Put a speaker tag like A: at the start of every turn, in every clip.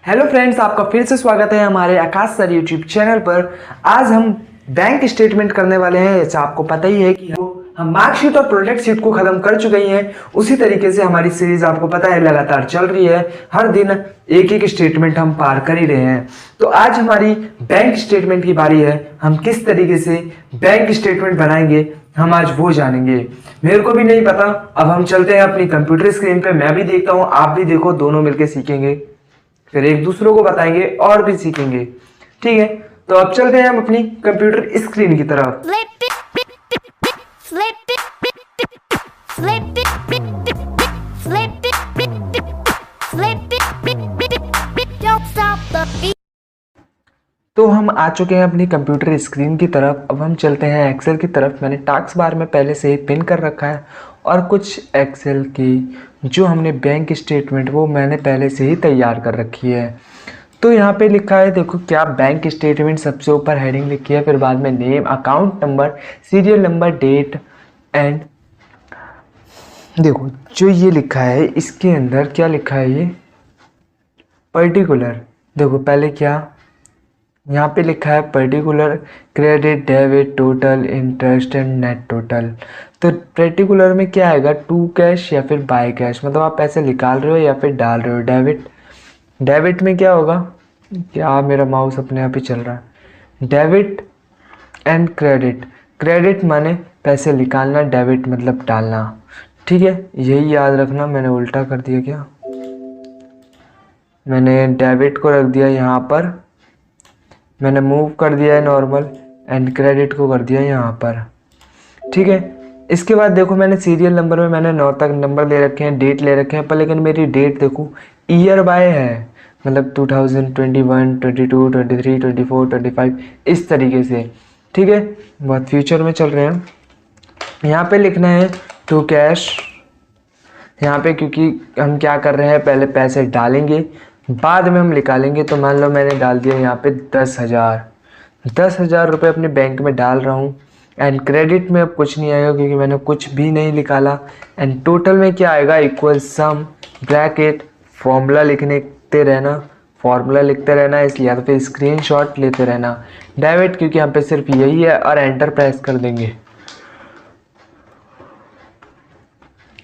A: Hello friends, आपका फिर से स्वागत है हमारे आकाश सर यूट्यूब चैनल पर। आज हम बैंक स्टेटमेंट करने वाले हैं। जैसा आपको पता ही है कि हम मार्कशीट और प्रोजेक्ट शीट को खत्म कर चुके हैं। उसी तरीके से हमारी सीरीज आपको पता है लगातार चल रही है। हर दिन एक एक स्टेटमेंट हम पार कर ही रहे हैं। तो आज हमारी बैंक स्टेटमेंट की बारी है। हम किस तरीके से बैंक स्टेटमेंट बनाएंगे हम आज वो जानेंगे। मेरे को भी नहीं पता। अब हम चलते हैं अपनी कंप्यूटर स्क्रीन पे। मैं भी देखता हूँ, आप भी देखो, दोनों मिलकर सीखेंगे, फिर एक दूसरों को बताएंगे और भी सीखेंगे। ठीक है, तो अब चलते हैं हम अपनी कंप्यूटर स्क्रीन की तरफ। तो हम आ चुके हैं अपनी कंप्यूटर स्क्रीन की तरफ। अब हम चलते हैं एक्सेल की तरफ। मैंने टास्क बार में पहले से ही पिन कर रखा है और कुछ एक्सेल की जो हमने बैंक स्टेटमेंट वो मैंने पहले से ही तैयार कर रखी है। तो यहाँ पे लिखा है, देखो क्या, बैंक स्टेटमेंट सबसे ऊपर हेडिंग लिखी है, फिर बाद में name, account number, serial number, date and देखो जो ये लिखा है इसके अंदर क्या लिखा है, ये पर्टिकुलर। देखो पहले क्या यहाँ पे लिखा है, particular, credit, debit, total, interest and net total. तो पर्टिकुलर में क्या आएगा, टू कैश या फिर बाय कैश, मतलब आप पैसे निकाल रहे हो या फिर डाल रहे हो। डेबिट, डेबिट में क्या होगा, क्या मेरा माउस अपने आप ही चल रहा है। डेबिट एंड क्रेडिट, क्रेडिट माने पैसे निकालना, डेबिट मतलब डालना। ठीक है, यही याद रखना। मैंने उल्टा कर दिया क्या, मैंने डेबिट को रख दिया यहाँ पर, मैंने मूव कर दिया है नॉर्मल, एंड क्रेडिट को कर दिया यहाँ पर। ठीक है, इसके बाद देखो मैंने सीरियल नंबर में मैंने 9 तक नंबर ले रखे हैं, डेट ले रखे हैं, पर लेकिन मेरी डेट देखो ईयर बाय है, मतलब 2021, 22, 23, 24, 25 इस तरीके से। ठीक है, बहुत फ्यूचर में चल रहे हैं। यहाँ पे लिखना है टू कैश, यहाँ पे क्योंकि हम क्या कर रहे हैं, पहले पैसे डालेंगे बाद में हम निकालेंगे। तो मान लो मैंने डाल दिया यहाँ पे 10,000 रुपये अपने बैंक में डाल रहा हूँ। एंड क्रेडिट में अब कुछ नहीं आएगा क्योंकि मैंने कुछ भी नहीं निकाला। एंड टोटल में क्या आएगा, इक्वल सम, ब्रैकेट, फॉर्मूला लिखते रहना, फॉर्मूला लिखते रहना, इसलिए या तो फिर स्क्रीनशॉट लेते रहना। डेबिट क्योंकि यहाँ पे सिर्फ यही है, और एंटर प्रेस कर देंगे,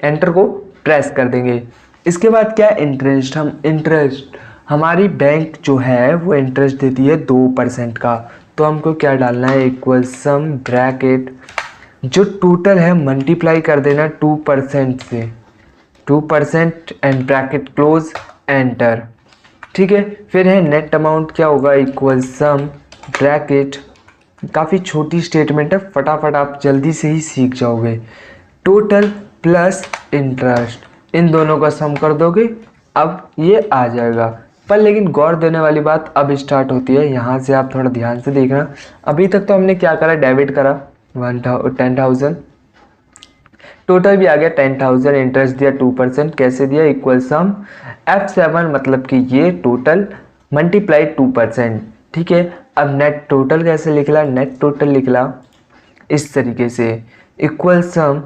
A: एंटर को प्रेस कर देंगे। इसके बाद क्या, इंटरेस्ट। हम इंटरेस्ट, हमारी बैंक जो है वो इंटरेस्ट देती है 2% का। तो हमको क्या डालना है, इक्वल सम, ब्रैकेट, जो टोटल है मल्टीप्लाई कर देना 2% से, 2% एंड ब्रैकेट क्लोज, एंटर। ठीक है, फिर है नेट अमाउंट, क्या होगा, इक्वल सम, ब्रैकेट, काफ़ी छोटी स्टेटमेंट है, फटाफट आप जल्दी से ही सीख जाओगे। टोटल प्लस इंटरेस्ट, इन दोनों का सम कर दोगे, अब ये आ जाएगा। पर लेकिन गौर देने वाली बात अब स्टार्ट होती है, यहाँ से आप थोड़ा ध्यान से देखना। अभी तक तो हमने क्या करा, डेबिट करा 10,000, टोटल भी आ गया 10,000, इंटरेस्ट दिया 2%, कैसे दिया, इक्वल सम F7, मतलब कि ये टोटल मल्टीप्लाई 2%। ठीक है, अब नेट टोटल कैसे निकला, नेट टोटल निकला इस तरीके से, equal sum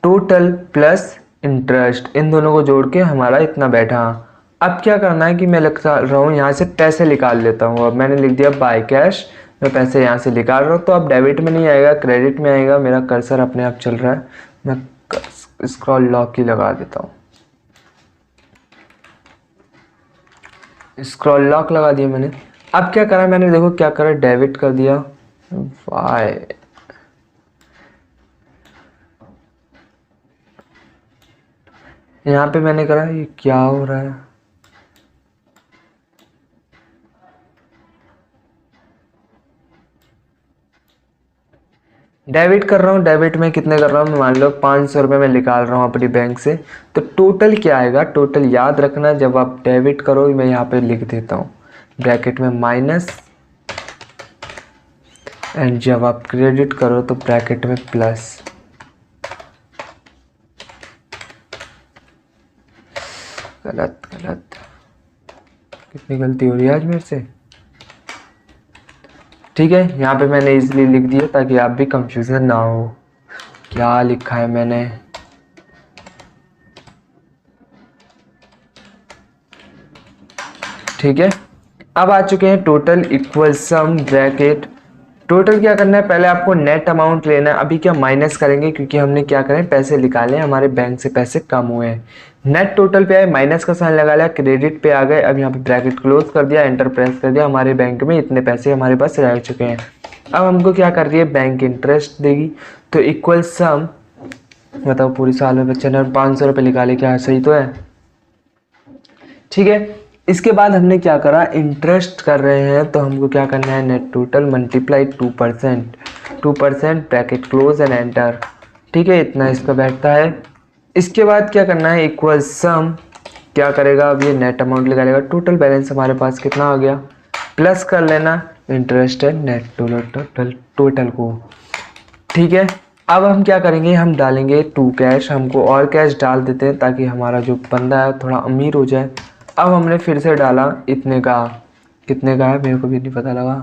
A: total plus interest, इन दोनों को जोड़ के हमारा इतना बैठा। अब क्या करना है कि मैं लिख रहा हूँ यहाँ से पैसे निकाल लेता हूँ। अब मैंने लिख दिया बाय कैश, मैं पैसे यहाँ से निकाल रहा हूँ। तो अब डेबिट में नहीं आएगा, क्रेडिट में आएगा। मेरा कर्सर अपने आप चल रहा है, मैं स्क्रॉल लॉक ही लगा देता हूँ। स्क्रॉल लॉक लगा दिया मैंने। अब क्या करा मैंने, देखो क्या करा, डेबिट कर दिया बाय, यहाँ पे मैंने करा, ये क्या हो रहा है, डेबिट कर रहा हूँ। डेबिट में कितने कर रहा हूँ, मान लो 500 रुपये में निकाल रहा हूँ अपनी बैंक से। तो टोटल क्या आएगा, टोटल याद रखना, जब आप डेबिट करो, मैं यहाँ पे लिख देता हूँ ब्रैकेट में माइनस, एंड जब आप क्रेडिट करो तो ब्रैकेट में प्लस। गलत गलत, कितनी गलती हो रही है आज मेरे से। ठीक है, यहाँ पे मैंने इजीली लिख दिया ताकि आप भी कंफ्यूजन ना हो क्या लिखा है मैंने। ठीक है, अब आ चुके हैं टोटल इक्वल सम ब्रैकेट। टोटल क्या करना है, पहले आपको नेट अमाउंट लेना है। अभी क्या माइनस करेंगे क्योंकि हमने क्या करें, पैसे निकाले, हमारे बैंक से पैसे कम हुए हैं। नेट टोटल पे आए, माइनस का साइन लगा लिया, क्रेडिट पे आ गए। अब यहाँ पे ब्रैकेट क्लोज कर दिया, एंटर प्रेस कर दिया, हमारे बैंक में इतने पैसे हमारे पास रह चुके हैं। अब हमको क्या कर रही है, बैंक इंटरेस्ट देगी। तो इक्वल सम, बताओ पूरी साल में बच्चे ने 500 रुपये निकाले, क्या सही तो है? ठीक है, इसके बाद हमने क्या करा, इंटरेस्ट कर रहे हैं तो हमको क्या करना है, net total multiply 2%, 2% bracket close and enter. ठीक है, इतना इसका बैठता है। इसके बाद क्या करना है, इक्वल सम क्या करेगा, अब ये नेट अमाउंट निकालेगा, टोटल बैलेंस हमारे पास कितना आ गया, प्लस कर लेना इंटरेस्ट एंड नेट टोटल को। ठीक है, अब हम क्या करेंगे, हम डालेंगे टू कैश, हमको और कैश डाल देते हैं ताकि हमारा जो बंदा है थोड़ा अमीर हो जाए। अब हमने फिर से डाला इतने का, कितने का है मेरे को भी नहीं पता लगा,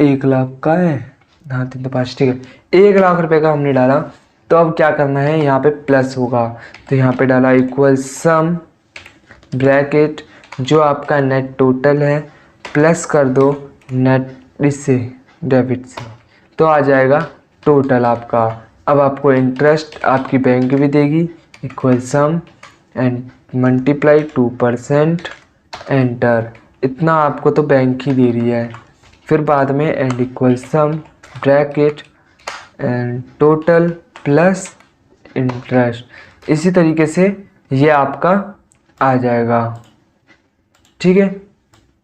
A: 1 लाख का है, हाँ 3 तो 5, ठीक है 1 लाख रुपए का हमने डाला। तो अब क्या करना है, यहाँ पे प्लस होगा, तो यहाँ पे डाला इक्वल सम ब्रैकेट जो आपका नेट टोटल है प्लस कर दो नेट इससे डेबिट से, तो आ जाएगा टोटल आपका। अब आपको इंटरेस्ट आपकी बैंक भी देगी, equal some and multiply 2% enter, इतना आपको तो बैंक ही दे रही है। फिर बाद में and equal some bracket and total plus interest, इसी तरीके से ये आपका आ जाएगा। ठीक है,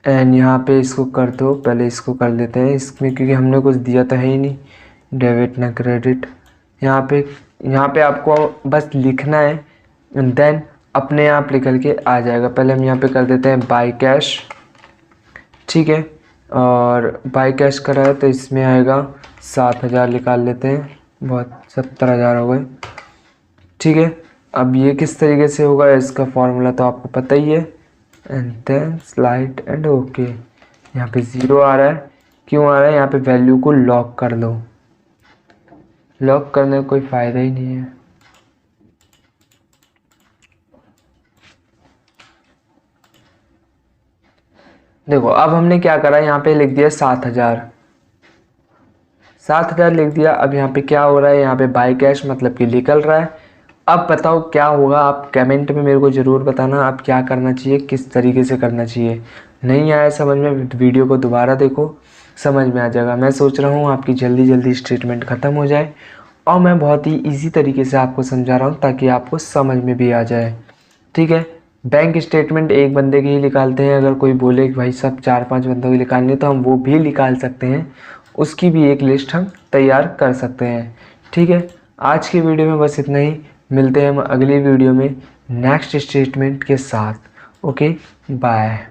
A: एंड यहाँ पे इसको कर दो, पहले इसको कर देते हैं इसमें क्योंकि हमने कुछ दिया तो है ही नहीं, डेबिट ना क्रेडिट। यहाँ पे आपको बस लिखना है एंड देन अपने आप निकल के आ जाएगा। पहले हम यहाँ पे कर देते हैं बाय कैश। ठीक है, और बाय कैश करा है तो इसमें आएगा 7,000, निकाल लेते हैं, बहुत 70,000 हो गए। ठीक है, अब ये किस तरीके से होगा, इसका फॉर्मूला तो आपको पता ही है, and then slide and okay. यहाँ पे 0 आ रहा है, क्यों आ रहा है, यहाँ पे वैल्यू को लॉक कर दो, लॉक करने का कोई फ़ायदा ही नहीं है। देखो अब हमने क्या करा, यहाँ पे लिख दिया 7,000, 7,000 लिख दिया। अब यहाँ पे क्या हो रहा है, यहाँ पे बाय कैश मतलब कि निकल रहा है। अब बताओ क्या होगा, आप कमेंट में मेरे को ज़रूर बताना आप क्या करना चाहिए, किस तरीके से करना चाहिए। नहीं आया समझ में, वीडियो को दोबारा देखो, समझ में आ जाएगा। मैं सोच रहा हूँ आपकी जल्दी जल्दी स्टेटमेंट ख़त्म हो जाए और मैं बहुत ही ईजी तरीके से आपको समझा रहा हूँ ताकि आपको समझ में भी आ जाए। ठीक है, बैंक स्टेटमेंट एक बंदे की ही निकालते हैं, अगर कोई बोले कि भाई सब 4-5 बंदों की निकालनी है तो हम वो भी निकाल सकते हैं, उसकी भी एक लिस्ट हम तैयार कर सकते हैं। ठीक है, आज की वीडियो में बस इतना ही, मिलते हैं हम अगली वीडियो में नेक्स्ट स्टेटमेंट के साथ। Okay bye.